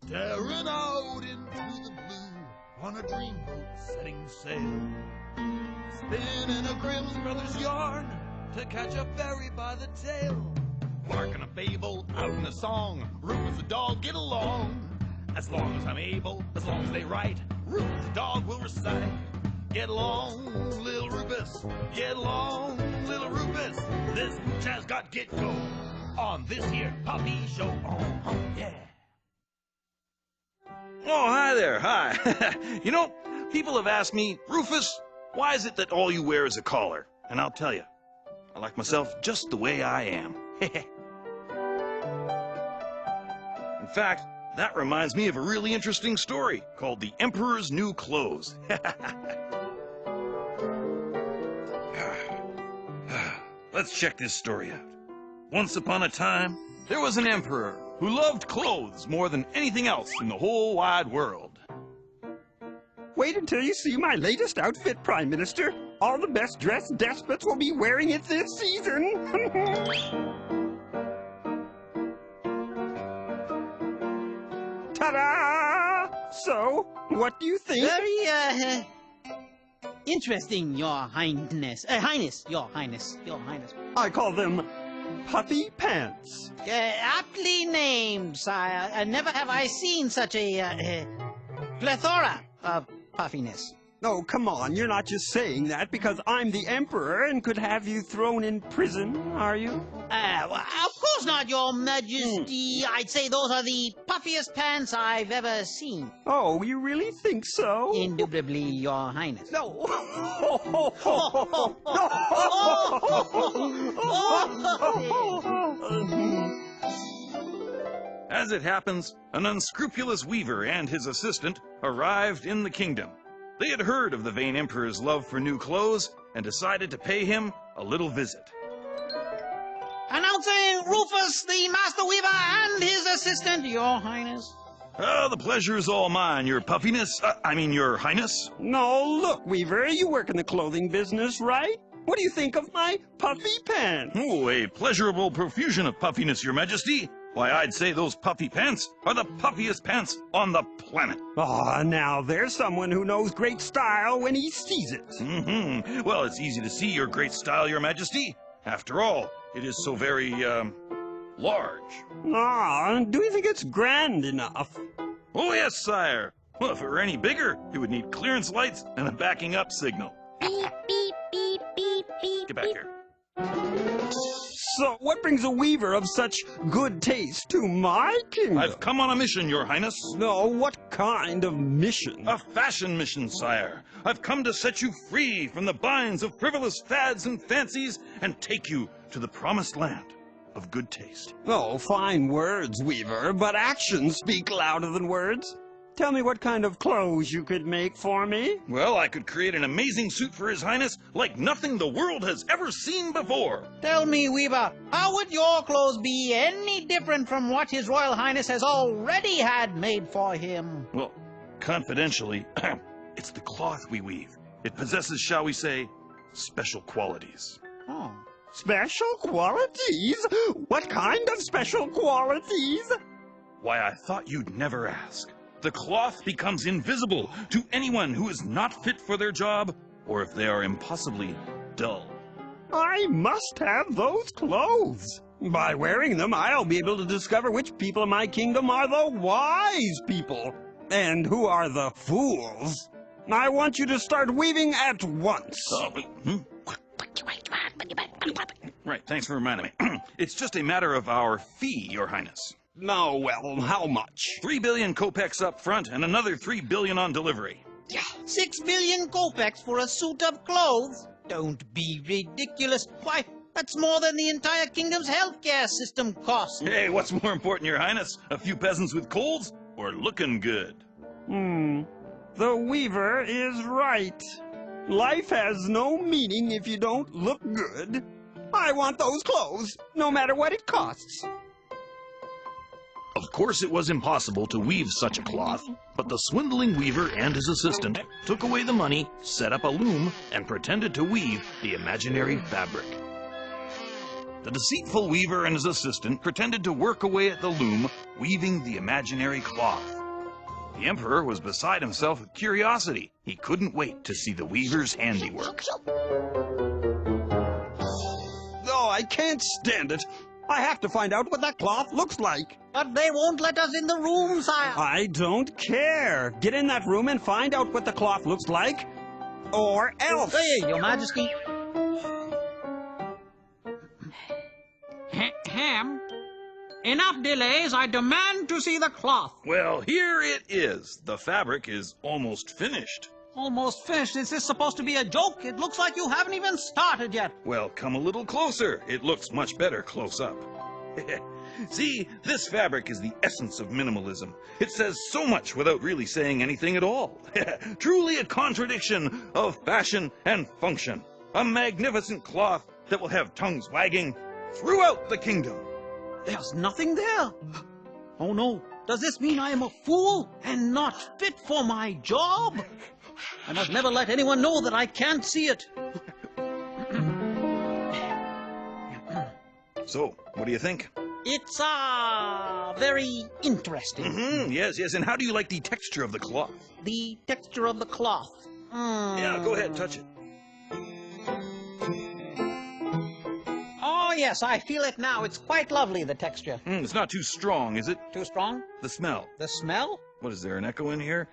staring out into the blue on a dreamboat setting sail, spinning a Grimm's Brothers yarn to catch a ferry by the tail. Barking a fable out in a song, Ruffus the dog get along. As long as I'm able, as long as they write, Ruffus the dog will recite. Get along, little Ruffus, get along, little Ruffus. This mooch has got get go on this here puppy show. Oh, yeah. Oh, hi there, hi. You know, people have asked me, Ruffus, why is it that all you wear is a collar? And I'll tell you, I like myself just the way I am. In fact, that reminds me of a really interesting story called The Emperor's New Clothes. Let's check this story out. Once upon a time, there was an emperor who loved clothes more than anything else in the whole wide world. Wait until you see my latest outfit, Prime Minister. All the best-dressed despots will be wearing it this season. Ta-da! So, what do you think? Very, interesting, Your Highness. Your Highness. I call them puffy pants. Aptly named, sire. Never have I seen such a, plethora of puffiness. Oh, come on, you're not just saying that because I'm the Emperor and could have you thrown in prison, are you? Well, of course not, Your Majesty. I'd say those are the puffiest pants I've ever seen. Oh, you really think so? Indubitably, Your Highness. No. As it happens, an unscrupulous weaver and his assistant arrived in the kingdom. They had heard of the vain emperor's love for new clothes and decided to pay him a little visit. Announcing Ruffus, the master weaver, and his assistant, Your Highness. The pleasure's all mine, your puffiness. Your highness. No, look, Weaver, you work in the clothing business, right? What do you think of my puffy pants? Oh, a pleasurable profusion of puffiness, your majesty. Why, I'd say those puffy pants are the puffiest pants on the planet. Ah, now there's someone who knows great style when he sees it. Well, it's easy to see your great style, your majesty. After all, it is so very, large. Ah, do you think it's grand enough? Oh, yes, sire. Well, if it were any bigger, it would need clearance lights and a backing up signal. Beep, beep, beep, beep, beep. Get back here. So, what brings a weaver of such good taste to my kingdom? I've come on a mission, your highness. No, what kind of mission? A fashion mission, sire. I've come to set you free from the binds of frivolous fads and fancies and take you to the promised land of good taste. Oh, fine words, Weaver, but actions speak louder than words. Tell me what kind of clothes you could make for me. Well, I could create an amazing suit for His Highness like nothing the world has ever seen before. Tell me, Weaver, how would your clothes be any different from what His Royal Highness has already had made for him? Well, confidentially, it's the cloth we weave. It possesses, shall we say, special qualities. Oh. Special qualities? What kind of special qualities? Why, I thought you'd never ask. The cloth becomes invisible to anyone who is not fit for their job or if they are impossibly dull. I must have those clothes. By wearing them, I'll be able to discover which people in my kingdom are the wise people and who are the fools. I want you to start weaving at once. Right, thanks for reminding me. It's just a matter of our fee, Your Highness. No, well, how much? 3 billion kopecks up front and another 3 billion on delivery. 6 billion kopecks for a suit of clothes? Don't be ridiculous. Why, that's more than the entire kingdom's healthcare system costs. Hey, what's more important, Your Highness? A few peasants with colds or looking good? The Weaver is right. Life has no meaning if you don't look good. I want those clothes, no matter what it costs. Of course it was impossible to weave such a cloth, but the swindling weaver and his assistant took away the money, set up a loom, and pretended to weave the imaginary fabric. The deceitful weaver and his assistant pretended to work away at the loom, weaving the imaginary cloth. The emperor was beside himself with curiosity. He couldn't wait to see the weaver's handiwork. Oh, I can't stand it. I have to find out what that cloth looks like. But they won't let us in the room, sire. I don't care. Get in that room and find out what the cloth looks like, or else. Hey, Your Majesty. Ham, enough delays. I demand to see the cloth. Well, here it is. The fabric is almost finished. Almost finished. Is this supposed to be a joke? It looks like you haven't even started yet. Well, come a little closer. It looks much better close up. See, this fabric is the essence of minimalism. It says so much without really saying anything at all. Truly a contradiction of fashion and function. A magnificent cloth that will have tongues wagging throughout the kingdom. There's nothing there. Oh no. Does this mean I am a fool and not fit for my job? I must never let anyone know that I can't see it. So, what do you think? It's, very interesting. Yes, yes. And how do you like the texture of the cloth? The texture of the cloth. Yeah, go ahead, touch it. Oh, yes, I feel it now. It's quite lovely, the texture. It's not too strong, is it? Too strong? The smell. The smell? What, is there an echo in here?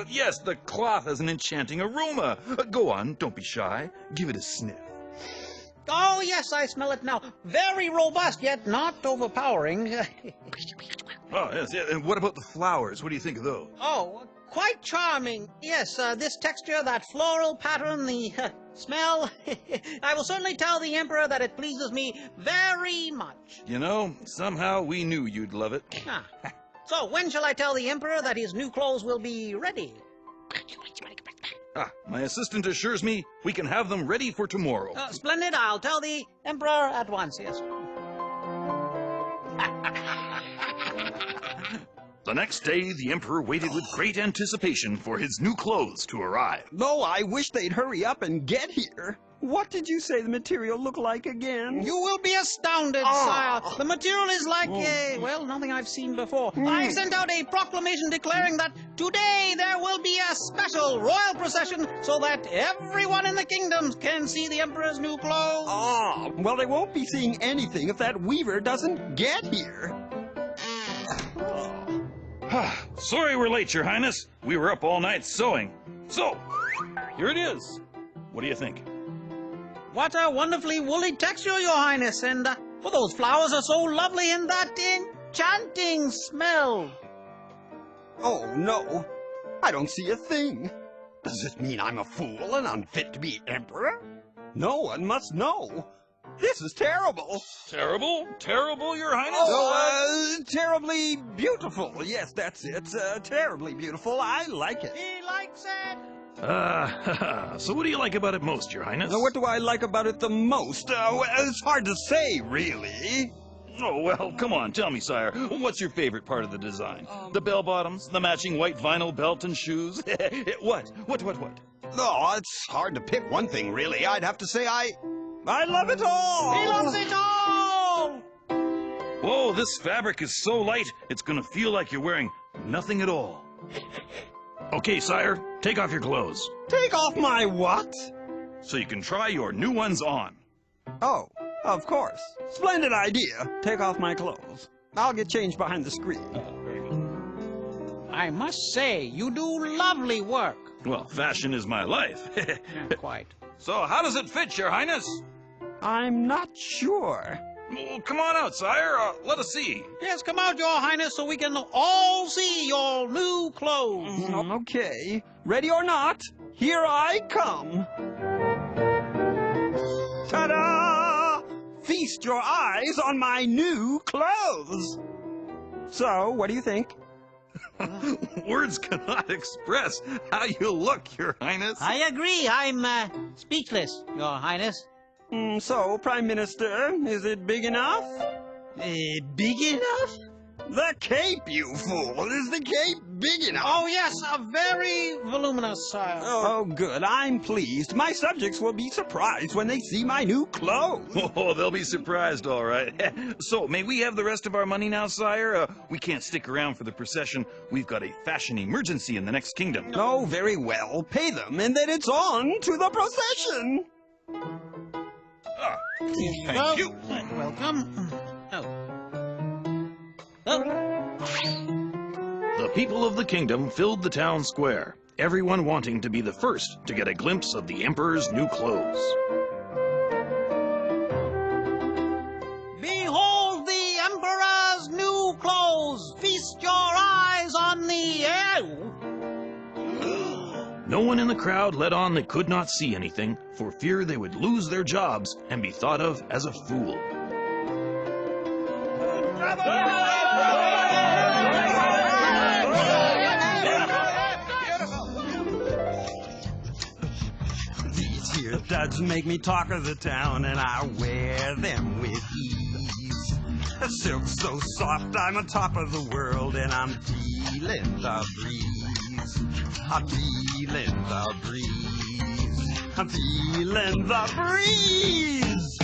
Yes, the cloth has an enchanting aroma. Go on, don't be shy. Give it a sniff. Oh, yes, I smell it now. Very robust, yet not overpowering. Oh, yes, yeah. And what about the flowers? What do you think of those? Oh, quite charming. Yes, this texture, that floral pattern, the smell. I will certainly tell the Emperor that it pleases me very much. You know, somehow we knew you'd love it. Ah. So, when shall I tell the Emperor that his new clothes will be ready? My assistant assures me we can have them ready for tomorrow. Splendid. I'll tell the Emperor at once, yes. The next day, the emperor waited with great anticipation for his new clothes to arrive. No, I wish they'd hurry up and get here. What did you say the material looked like again? You will be astounded, sire. The material is like, well, nothing I've seen before. I sent out a proclamation declaring that today there will be a special royal procession so that everyone in the kingdoms can see the emperor's new clothes. Well, they won't be seeing anything if that weaver doesn't get here. Sorry we're late, Your Highness. We were up all night sewing. So, here it is. What do you think? What a wonderfully woolly texture, Your Highness, and those flowers are so lovely and that enchanting smell. Oh, no. I don't see a thing. Does this mean I'm a fool and unfit to be emperor? No one must know. This is terrible. Terrible? Terrible, Your Highness? Terribly beautiful. Yes, that's it. Terribly beautiful. I like it. He likes it. So what do you like about it most, Your Highness? Now, what do I like about it the most? Well, it's hard to say, really. Oh, well, come on, tell me, sire. What's your favorite part of the design? The bell-bottoms, the matching white vinyl belt and shoes? What? Oh, it's hard to pick one thing, really. I'd have to say I love it all. He loves it all. Whoa, this fabric is so light, it's gonna feel like you're wearing nothing at all. Okay, sire, take off your clothes. Take off my what? So you can try your new ones on. Oh, of course. Splendid idea. Take off my clothes. I'll get changed behind the screen. I must say, you do lovely work. Well, fashion is my life. Not quite. So how does it fit, Your Highness? I'm not sure. Well, come on out, sire. Let us see. Yes, come out, Your Highness, so we can all see your new clothes. Okay. Ready or not, here I come. Ta-da! Feast your eyes on my new clothes. So, what do you think? Words cannot express how you look, Your Highness. I agree. I'm speechless, Your Highness. So, Prime Minister, is it big enough? Big enough? The cape, you fool! Is the cape big enough? Oh, yes, very voluminous, sire. Oh, good. I'm pleased. My subjects will be surprised when they see my new clothes. Oh, they'll be surprised, all right. So, may we have the rest of our money now, sire? We can't stick around for the procession. We've got a fashion emergency in the next kingdom. Oh, very well. Pay them, and then it's on to the procession. Thank you. Welcome. The people of the kingdom filled the town square, everyone wanting to be the first to get a glimpse of the emperor's new clothes. Behold the Emperor's new clothes! Feast your eyes on the No one in the crowd let on they could not see anything, for fear they would lose their jobs and be thought of as a fool. These here duds make me talk of the town, and I wear them with ease. A silk so soft, I'm on top of the world, and I'm feeling the breeze. I'm feeling the breeze. I'm feeling the breeze.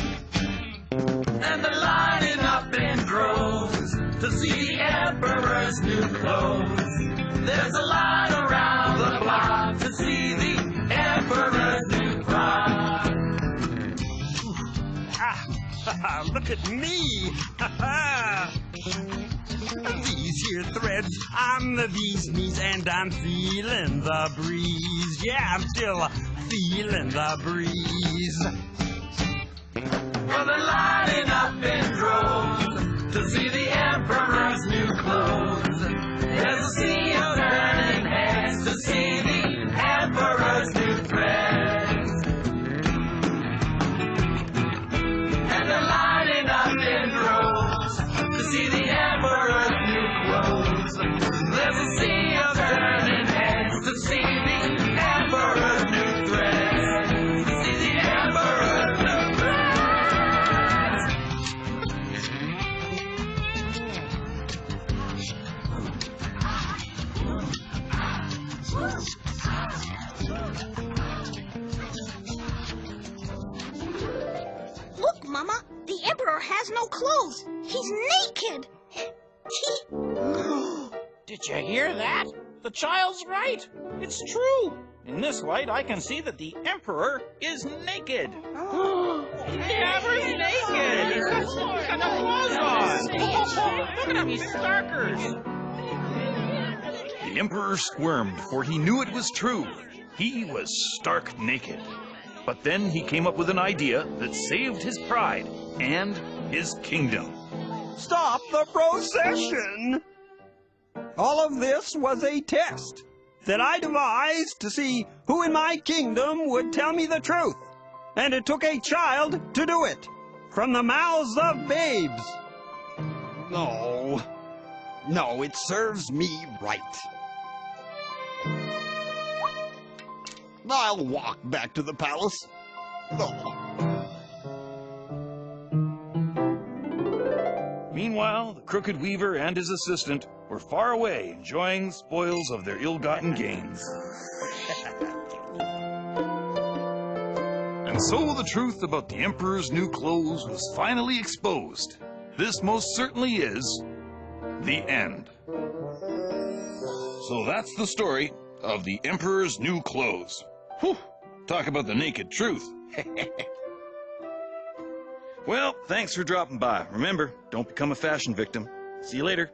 And they're lining up in droves to see the emperor's new clothes. There's a line around the block to see the emperor's new frock. Look at me! These here threads, I'm the bee's knees, and I'm feeling the breeze. Yeah, I'm still feeling the breeze. Well, they're lining up in droves to see the emperor's new clothes. There's a sea of burning heads to see the emperor's new threads. And they're lining up in droves to see the emperor's new clothes. There's a sea of burning heads to see the emperor's new threads. To see the emperor's new threads. Look, Mama, the Emperor has no clothes. He's naked. Did you hear that? The child's right. It's true. In this light, I can see that the Emperor is naked. The Emperor's naked. He's got no clothes on. Look at him. He's starkers. The emperor squirmed, for he knew it was true. He was stark naked. But then he came up with an idea that saved his pride and his kingdom. Stop the procession! All of this was a test that I devised to see who in my kingdom would tell me the truth. And it took a child to do it, from the mouths of babes. No, it serves me right. I'll walk back to the palace. Meanwhile, the crooked weaver and his assistant were far away enjoying the spoils of their ill-gotten gains. And so the truth about the emperor's new clothes was finally exposed. This most certainly is the end. So that's the story of the emperor's new clothes. Whew, talk about the naked truth. Well, thanks for dropping by. Remember, don't become a fashion victim. See you later.